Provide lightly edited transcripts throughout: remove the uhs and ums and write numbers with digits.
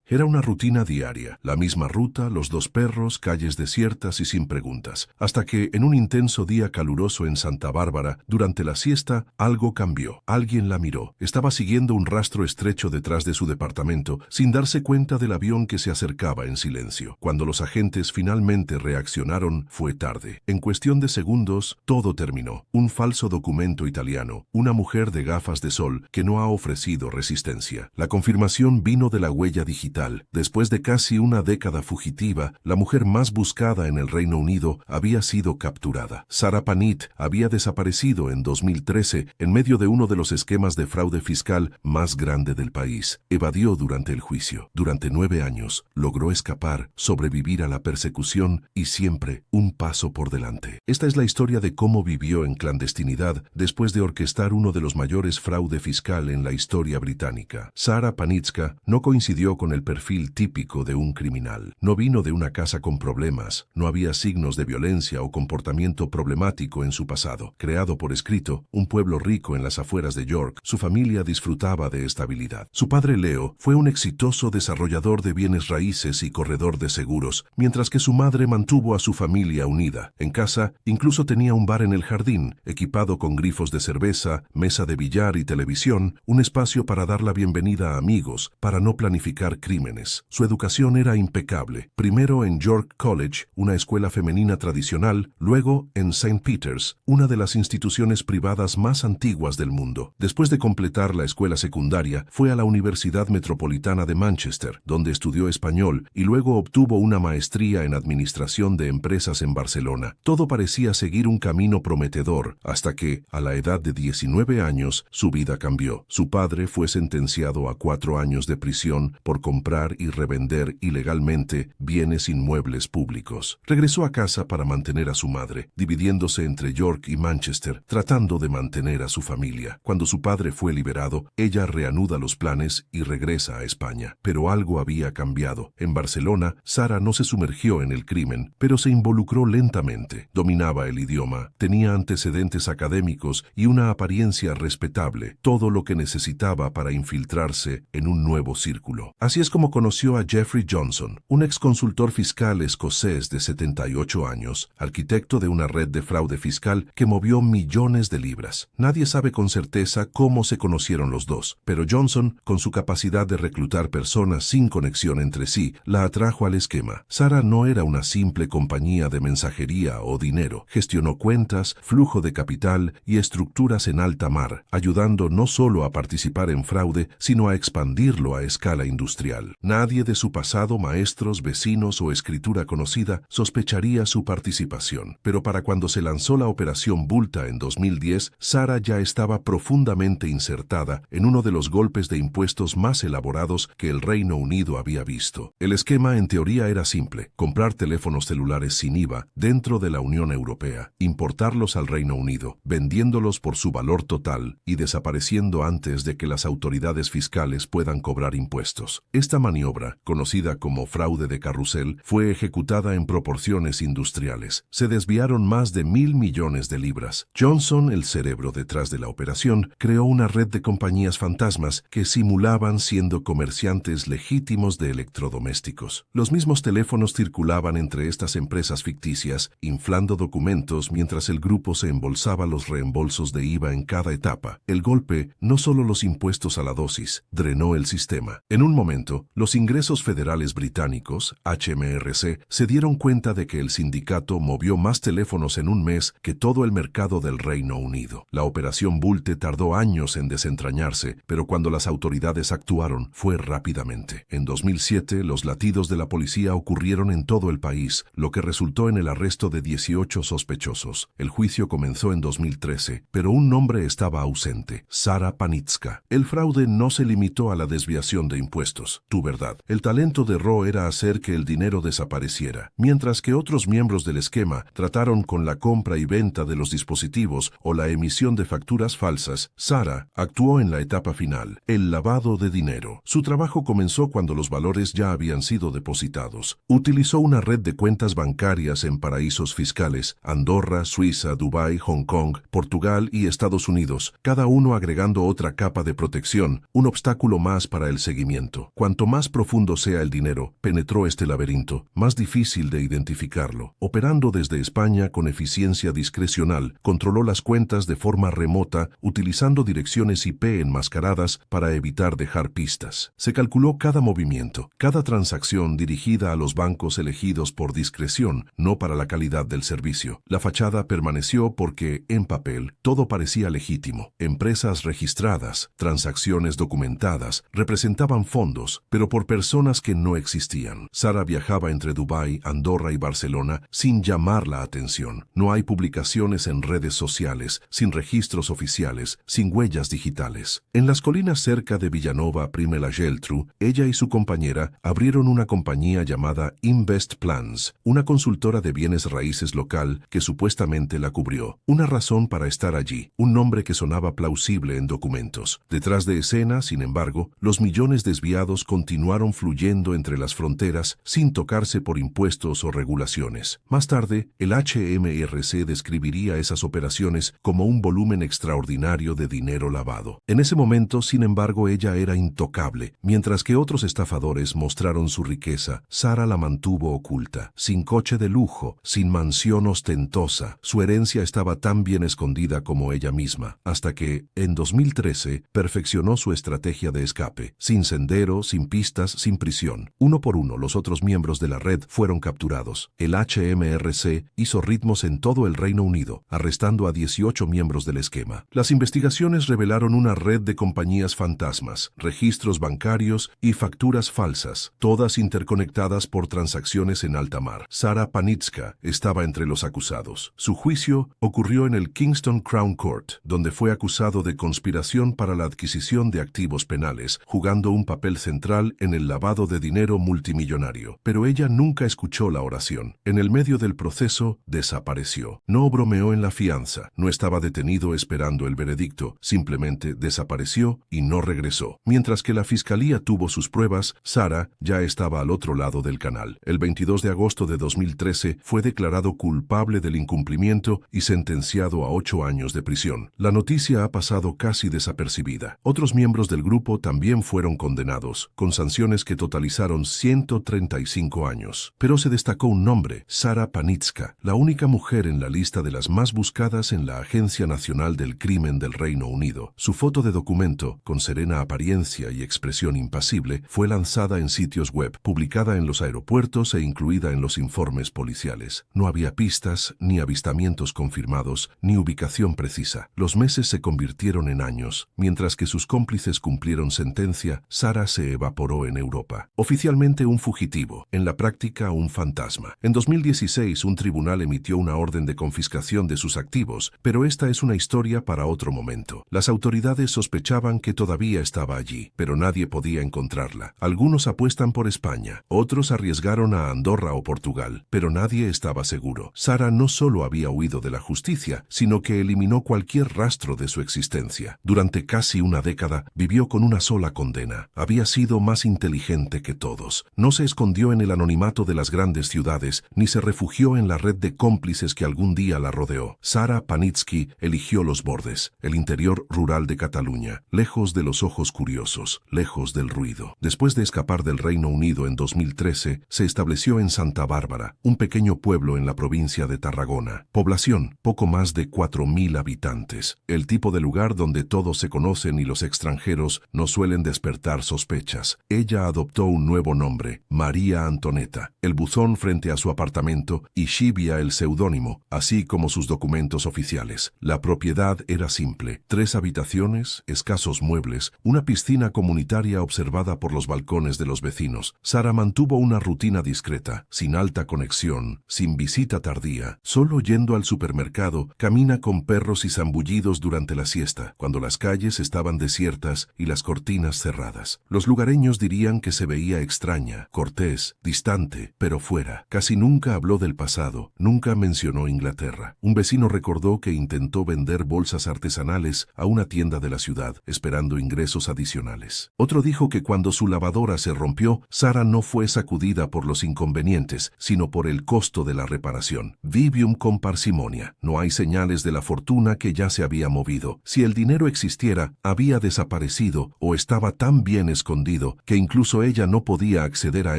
Era una rutina diaria, la misma ruta, los dos perros, calles desiertas y sin preguntas. Hasta que, en un intenso día caluroso en Santa Bárbara, durante la siesta, algo cambió. Alguien la miró. Estaba siguiendo un rastro estrecho detrás de su departamento, sin darse cuenta del avión que se acercaba en silencio. Cuando los agentes finalmente reaccionaron, fue tarde. En cuestión de segundos, todo terminó. Un falso documento italiano, una mujer de gafas de sol que no ha ofrecido resistencia. La confirmación vino de la huella digital. Después de casi una década fugitiva, la mujer más buscada en el Reino Unido había sido capturada. Sarah Panit había desaparecido en 2013 en medio de uno de los esquemas de fraude fiscal más grande del país. Evadió durante el juicio. Durante 9 años, logró escapar, sobrevivir a la persecución y siempre un paso por delante. Esta es la historia de cómo vivió en clandestinidad después de orquestar uno de los mayores fraude fiscal en la historia británica. Sarah Panitska no coincidió con el perfil típico de un criminal. No vino de una casa con problemas, no había signos de violencia o comportamiento problemático en su pasado. Creado por escrito, un pueblo rico en las afueras de York, su familia disfrutaba de estabilidad. Su padre Leo fue un exitoso desarrollador de bienes raíces y corredor de seguros, mientras que su madre mantuvo a su familia unida. En casa, incluso tenía un bar en el jardín, equipado con grifos de cerveza, mesa de billar y televisión, un espacio para dar la bienvenida a amigos, para no planificar crímenes. Su educación era impecable, primero en York College, una escuela femenina tradicional, luego en St. Peter's, una de las instituciones privadas más antiguas del mundo. Después de completar la escuela secundaria, fue a la Universidad Metropolitana de Manchester, donde estudió español y luego obtuvo una maestría en administración de empresas en Barcelona. Todo parecía seguir un camino prometedor, hasta que, a la edad de 19 años, su vida cambió. Su padre fue sentenciado a 4 años de prisión por comprar y revender ilegalmente bienes inmuebles públicos. Regresó a casa para mantener a su madre, dividiéndose entre York y Manchester, tratando de mantener a su familia. Cuando su padre fue liberado, ella reanuda los planes y regresa a España. Pero algo había cambiado. En Barcelona, Sarah no se sumergió en el crimen, pero se involucró lentamente. Dominaba el idioma, tenía antecedentes académicos y una apariencia respetable, todo lo que necesitaba para infiltrarse en un nuevo círculo. Así es como conoció a Jeffrey Johnson, un exconsultor fiscal escocés de 78 años, arquitecto de una red de fraude fiscal que movió millones de libras. Nadie sabe con certeza cómo se conocieron los dos, pero Johnson, con su capacidad de reclutar personas sin conexión entre sí, la atrajo al esquema. Sarah no era una simple compañía de mensajería o dinero. Gestionó cuentas, flujo de capital y estructuras en alta mar, ayudando no solo a participar en fraude, sino a expandirlo a escala industrial. Nadie de su pasado, maestros, vecinos o escritura conocida, sospecharía su participación. Pero para cuando se lanzó la Operación Bulta en 2010, Sarah ya estaba profundamente insertada en uno de los golpes de impuestos más elaborados que el Reino Unido había visto. El esquema en teoría era simple: comprar teléfonos celulares sin IVA dentro de la Unión Europea, importarlos al Reino Unido, vendiéndolos por su valor total y desapareciendo antes de que las autoridades fiscales puedan cobrar impuestos. Esta maniobra, conocida como fraude de carrusel, fue ejecutada en proporciones industriales. Se desviaron más de 1.000 millones de libras. Johnson, el cerebro detrás de la operación, creó una red de compañías fantasmas que simulaban siendo comerciantes legítimos de electrodomésticos. Los mismos teléfonos circulaban entre estas empresas ficticias, inflando documentos mientras el grupo se embolsaba los reembolsos de IVA en cada etapa. El golpe, no solo los impuestos a la dosis, drenó el sistema. En un momento, los ingresos federales británicos, HMRC, se dieron cuenta de que el sindicato movió más teléfonos en un mes que todo el mercado del Reino Unido. La Operación Bulte tardó años en desentrañarse, pero cuando las autoridades actuaron, fue rápidamente. En 2007, los latidos de la policía ocurrieron en todo el país, lo que resultó en el arresto de 18 sospechosos. El juicio comenzó en 2013, pero un nombre estaba ausente: Sarah Panitska. El fraude no se limitó a la desviación de impuestos. Tu verdad. El talento de Roe era hacer que el dinero desapareciera, mientras que otros miembros del esquema trataron con la compra y venta de los dispositivos o la emisión de facturas falsas. Sarah actuó en la etapa final, el lavado de dinero. Su trabajo comenzó cuando los valores ya habían sido depositados. Utilizó una red de cuentas bancarias en paraísos fiscales: Andorra, Suiza, Dubái, Hong Kong, Portugal y Estados Unidos, cada uno agregando otra capa de protección, un obstáculo más para el seguimiento. Cuanto Cuanto más profundo sea el dinero, penetró este laberinto, más difícil de identificarlo. Operando desde España con eficiencia discrecional, controló las cuentas de forma remota, utilizando direcciones IP enmascaradas para evitar dejar pistas. Se calculó cada movimiento, cada transacción dirigida a los bancos elegidos por discreción, no para la calidad del servicio. La fachada permaneció porque, en papel, todo parecía legítimo. Empresas registradas, transacciones documentadas, representaban fondos, pero por personas que no existían. Sara viajaba entre Dubái, Andorra y Barcelona sin llamar la atención. No hay publicaciones en redes sociales, sin registros oficiales, sin huellas digitales. En las colinas cerca de Villanova Prime la Geltrú, ella y su compañera abrieron una compañía llamada Invest Plans, una consultora de bienes raíces local que supuestamente la cubrió. Una razón para estar allí, un nombre que sonaba plausible en documentos. Detrás de escena, sin embargo, los millones desviados continuaron fluyendo entre las fronteras sin tocarse por impuestos o regulaciones. Más tarde, el HMRC describiría esas operaciones como un volumen extraordinario de dinero lavado. En ese momento, sin embargo, ella era intocable. Mientras que otros estafadores mostraron su riqueza, Sara la mantuvo oculta. Sin coche de lujo, sin mansión ostentosa, su herencia estaba tan bien escondida como ella misma, hasta que, en 2013, perfeccionó su estrategia de escape. Sin sendero, sin pistas, sin prisión. Uno por uno, los otros miembros de la red fueron capturados. El HMRC hizo ritmos en todo el Reino Unido, arrestando a 18 miembros del esquema. Las investigaciones revelaron una red de compañías fantasmas, registros bancarios y facturas falsas, todas interconectadas por transacciones en alta mar. Sara Panitska estaba entre los acusados. Su juicio ocurrió en el Kingston Crown Court, donde fue acusado de conspiración para la adquisición de activos penales, jugando un papel central en el lavado de dinero multimillonario. Pero ella nunca escuchó la oración. En el medio del proceso, desapareció. No bromeó en la fianza, no estaba detenido esperando el veredicto, simplemente desapareció y no regresó. Mientras que la fiscalía tuvo sus pruebas, Sara ya estaba al otro lado del canal. El 22 de agosto de 2013 fue declarado culpable del incumplimiento y sentenciado a 8 años de prisión. La noticia ha pasado casi desapercibida. Otros miembros del grupo también fueron condenados, con sanciones que totalizaron 135 años. Pero se destacó un nombre, Sara Panitska, la única mujer en la lista de las más buscadas en la Agencia Nacional del Crimen del Reino Unido. Su foto de documento, con serena apariencia y expresión impasible, fue lanzada en sitios web, publicada en los aeropuertos e incluida en los informes policiales. No había pistas, ni avistamientos confirmados, ni ubicación precisa. Los meses se convirtieron en años. Mientras que sus cómplices cumplieron sentencia, Sara se evaporó en Europa. Oficialmente un fugitivo, en la práctica un fantasma. En 2016 un tribunal emitió una orden de confiscación de sus activos, pero esta es una historia para otro momento. Las autoridades sospechaban que todavía estaba allí, pero nadie podía encontrarla. Algunos apuestan por España, otros arriesgaron a Andorra o Portugal, pero nadie estaba seguro. Sara no solo había huido de la justicia, sino que eliminó cualquier rastro de su existencia. Durante casi una década vivió con una sola condena. Había sido más inteligente que todos. No se escondió en el anonimato de las grandes ciudades, ni se refugió en la red de cómplices que algún día la rodeó. Sara Panitski eligió los bordes, el interior rural de Cataluña, lejos de los ojos curiosos, lejos del ruido. Después de escapar del Reino Unido en 2013, se estableció en Santa Bárbara, un pequeño pueblo en la provincia de Tarragona. Población, poco más de 4.000 habitantes. El tipo de lugar donde todos se conocen y los extranjeros no suelen despertar sospechas. Ella adoptó un nuevo nombre, María Antoneta, el buzón frente a su apartamento y Shivia el seudónimo, así como sus documentos oficiales. La propiedad era simple, 3 habitaciones, escasos muebles, una piscina comunitaria observada por los balcones de los vecinos. Sara mantuvo una rutina discreta, sin alta conexión, sin visita tardía, solo yendo al supermercado, camina con perros y zambullidos durante la siesta, cuando las calles estaban desiertas y las cortinas cerradas. Los lugareños dirían que se veía extraña, cortés, distante, pero fuera. Casi nunca habló del pasado, nunca mencionó Inglaterra. Un vecino recordó que intentó vender bolsas artesanales a una tienda de la ciudad, esperando ingresos adicionales. Otro dijo que cuando su lavadora se rompió, Sara no fue sacudida por los inconvenientes, sino por el costo de la reparación. Vivium con parsimonia. No hay señales de la fortuna que ya se había movido. Si el dinero existiera, había desaparecido o estaba tan bien escondido tanto que incluso ella no podía acceder a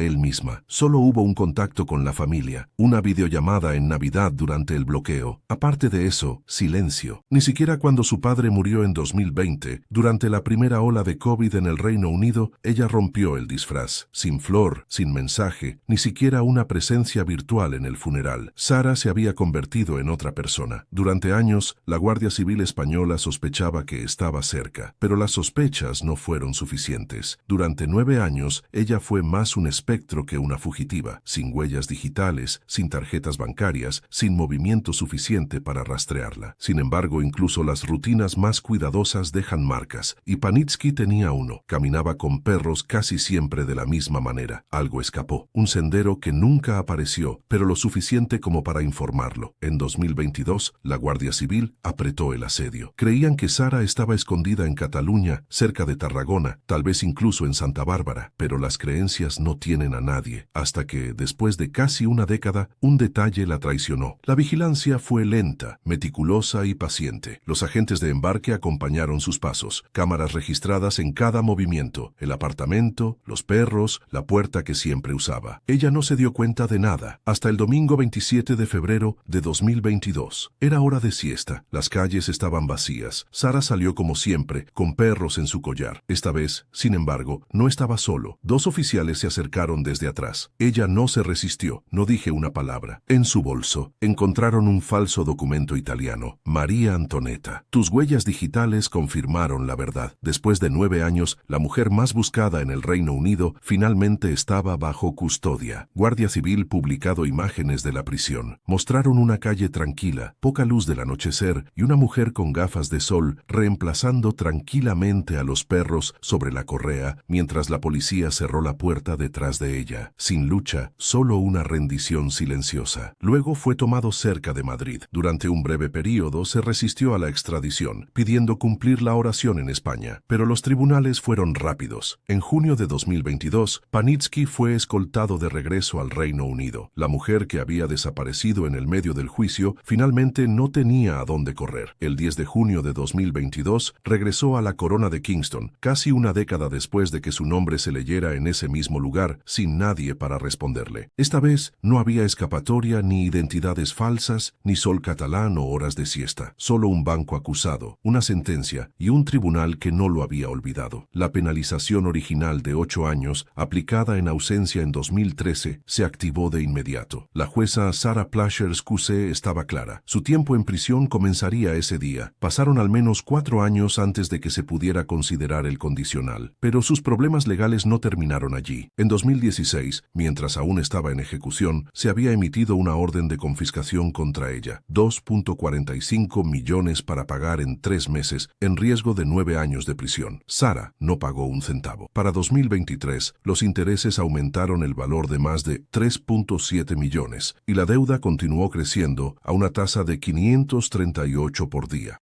él misma. Solo hubo un contacto con la familia, una videollamada en Navidad durante el bloqueo. Aparte de eso, silencio. Ni siquiera cuando su padre murió en 2020, durante la primera ola de COVID en el Reino Unido, ella rompió el disfraz. Sin flor, sin mensaje, ni siquiera una presencia virtual en el funeral. Sara se había convertido en otra persona. Durante años, la Guardia Civil española sospechaba que estaba cerca, pero las sospechas no fueron suficientes. Durante 9 años, ella fue más un espectro que una fugitiva, sin huellas digitales, sin tarjetas bancarias, sin movimiento suficiente para rastrearla. Sin embargo, incluso las rutinas más cuidadosas dejan marcas, y Panitsky tenía uno. Caminaba con perros casi siempre de la misma manera. Algo escapó, un sendero que nunca apareció, pero lo suficiente como para informarlo. En 2022, la Guardia Civil apretó el asedio. Creían que Sara estaba escondida en Cataluña, cerca de Tarragona, tal vez incluso en Santa Bárbara, pero las creencias no tienen a nadie, hasta que, después de casi una década, un detalle la traicionó. La vigilancia fue lenta, meticulosa y paciente. Los agentes de embarque acompañaron sus pasos, cámaras registradas en cada movimiento, el apartamento, los perros, la puerta que siempre usaba. Ella no se dio cuenta de nada, hasta el domingo 27 de febrero de 2022. Era hora de siesta, las calles estaban vacías. Sara salió como siempre, con perros en su collar. Esta vez, sin embargo, no estaba solo. 2 oficiales se acercaron desde atrás. Ella no se resistió, no dije una palabra. En su bolso, encontraron un falso documento italiano. María Antonietta. Tus huellas digitales confirmaron la verdad. Después de 9 años, la mujer más buscada en el Reino Unido finalmente estaba bajo custodia. Guardia Civil publicado imágenes de la prisión. Mostraron una calle tranquila, poca luz del anochecer y una mujer con gafas de sol reemplazando tranquilamente a los perros sobre la correa mientras la policía cerró la puerta detrás de ella. Sin lucha, solo una rendición silenciosa. Luego fue tomado cerca de Madrid. Durante un breve período se resistió a la extradición, pidiendo cumplir la oración en España, pero los tribunales fueron rápidos. En junio de 2022, Panitsky fue escoltado de regreso al Reino Unido. La mujer que había desaparecido en el medio del juicio finalmente no tenía a dónde correr. El 10 de junio de 2022 regresó a la Corona de Kingston, casi una década después de que su nombre se leyera en ese mismo lugar, sin nadie para responderle. Esta vez no había escapatoria, ni identidades falsas, ni sol catalán o horas de siesta. Solo un banco acusado, una sentencia y un tribunal que no lo había olvidado. La penalización original de 8 años, aplicada en ausencia en 2013, se activó de inmediato. La jueza Sarah Plasher-Skuse estaba clara. Su tiempo en prisión comenzaría ese día. Pasaron al menos 4 años antes de que se pudiera considerar el condicional. Pero sus problemas legales no terminaron allí. En 2016, mientras aún estaba en ejecución, se había emitido una orden de confiscación contra ella. 2.45 millones para pagar en 3 meses, en riesgo de 9 años de prisión. Sara no pagó un centavo. Para 2023, los intereses aumentaron el valor de más de 3.7 millones y la deuda continuó creciendo a una tasa de 538 por día.